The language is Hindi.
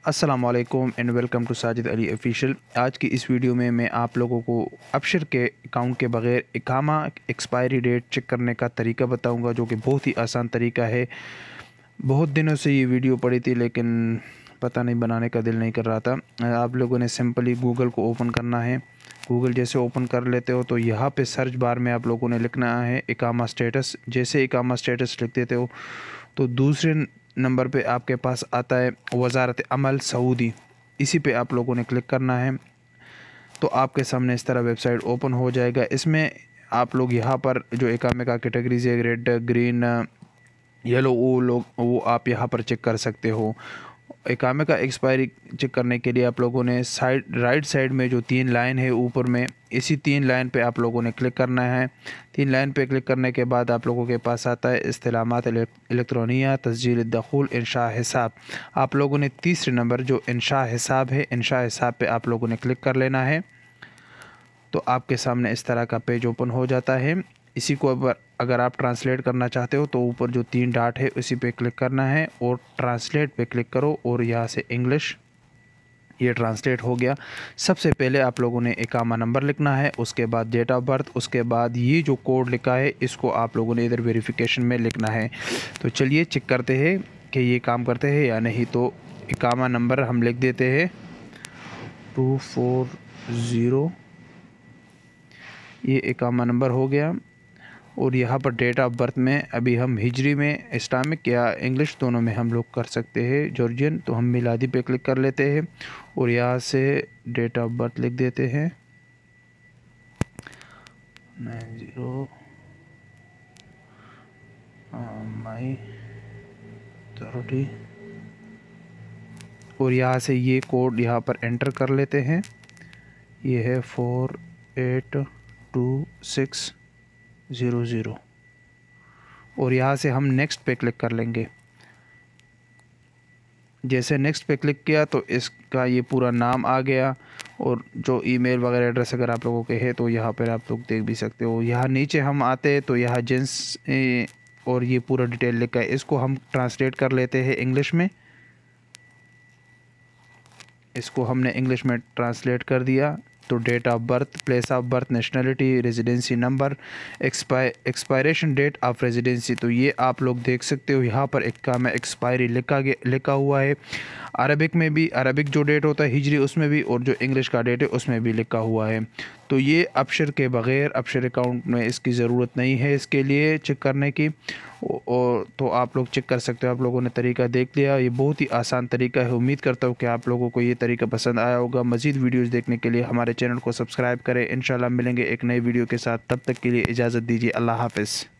अस्सलाम वालेकुम and welcome to Sajid Ali official. आज की इस वीडियो में मैं आप लोगों को अबशर के अकाउंट के बग़ैर इकामा एक्सपायरी डेट चेक करने का तरीका बताऊंगा, जो कि बहुत ही आसान तरीका है। बहुत दिनों से ये वीडियो पड़ी थी लेकिन पता नहीं, बनाने का दिल नहीं कर रहा था। आप लोगों ने सिंपली गूगल को ओपन करना है। गूगल जैसे ओपन कर लेते हो तो यहाँ पे सर्च बार में आप लोगों ने लिखना है इकामा स्टेटस। जैसे इकामा स्टेटस लिख देते हो तो दूसरे नंबर पे आपके पास आता है वज़ारत अमल सऊदी। इसी पे आप लोगों ने क्लिक करना है तो आपके सामने इस तरह वेबसाइट ओपन हो जाएगा। इसमें आप लोग यहाँ पर जो इकामे का कैटेगरीज है, रेड, ग्रीन, येलो, वो आप यहाँ पर चेक कर सकते हो। इकामे का एक्सपायरी चेक करने के लिए आप लोगों ने राइट साइड में जो 3 लाइन है ऊपर में, इसी 3 लाइन पे आप लोगों ने क्लिक करना है। 3 लाइन पे क्लिक करने के बाद आप लोगों के पास आता है इस्तेलामात इलेक्ट्रॉनिया तस्जील दखूल इंशा हिसाब। आप लोगों ने तीसरे नंबर जो इंशा हिसाब है, इंशा हिसाब पे आप लोगों ने क्लिक कर लेना है। तो आपके सामने इस तरह का पेज ओपन हो जाता है। इसी को अगर आप ट्रांसलेट करना चाहते हो तो ऊपर जो 3 डॉट है उसी पे क्लिक करना है और ट्रांसलेट पे क्लिक करो और यहाँ से इंग्लिश, ये ट्रांसलेट हो गया। सबसे पहले आप लोगों ने इकामा नंबर लिखना है, उसके बाद डेट ऑफ बर्थ, उसके बाद ये जो कोड लिखा है इसको आप लोगों ने इधर वेरिफिकेशन में लिखना है। तो चलिए चेक करते हैं कि ये काम करते हैं या नहीं। तो इकामा नंबर हम लिख देते हैं 240, ये इकामा नंबर हो गया। और यहाँ पर डेट ऑफ बर्थ में अभी हम हिजरी में, इस्लामिक या इंग्लिश दोनों में हम लोग कर सकते हैं, जॉर्जियन, तो हम मिलादी पे क्लिक कर लेते हैं और यहाँ से डेट ऑफ बर्थ लिख देते हैं 90 मई 30 और यहाँ से ये कोड यहाँ पर एंटर कर लेते हैं। ये है 482600 और यहाँ से हम नेक्स्ट पे क्लिक कर लेंगे। जैसे नेक्स्ट पे क्लिक किया तो इसका ये पूरा नाम आ गया और जो ईमेल वगैरह एड्रेस अगर आप लोगों के है तो यहाँ पर आप लोग देख भी सकते हो। यहाँ नीचे हम आते हैं तो यहाँ जेंट्स और ये पूरा डिटेल लिखा है, इसको हम ट्रांसलेट कर लेते हैं इंग्लिश में। इसको हमने इंग्लिश में ट्रांसलेट कर दिया तो date of birth, place of birth, nationality, residency number, expiration date of residency, तो ये आप लोग देख सकते हो यहाँ पर इकामा एक्सपायरी लिखा हुआ है। अरबिक में भी, अरबिक जो डेट होता है हिजरी उसमें भी, और जो इंग्लिश का डेट है उसमें भी लिखा हुआ है। तो ये अबशर के बग़ैर, अबशर अकाउंट में इसकी ज़रूरत नहीं है इसके लिए चेक करने की। और तो आप लोग चेक कर सकते हो। आप लोगों ने तरीका देख लिया, ये बहुत ही आसान तरीका है। उम्मीद करता हूँ कि आप लोगों को ये तरीका पसंद आया होगा। मज़ीद वीडियोस देखने के लिए हमारे चैनल को सब्सक्राइब करें। इंशाल्लाह मिलेंगे एक नई वीडियो के साथ, तब तक के लिए इजाज़त दीजिए। अल्लाह हाफ़िज़।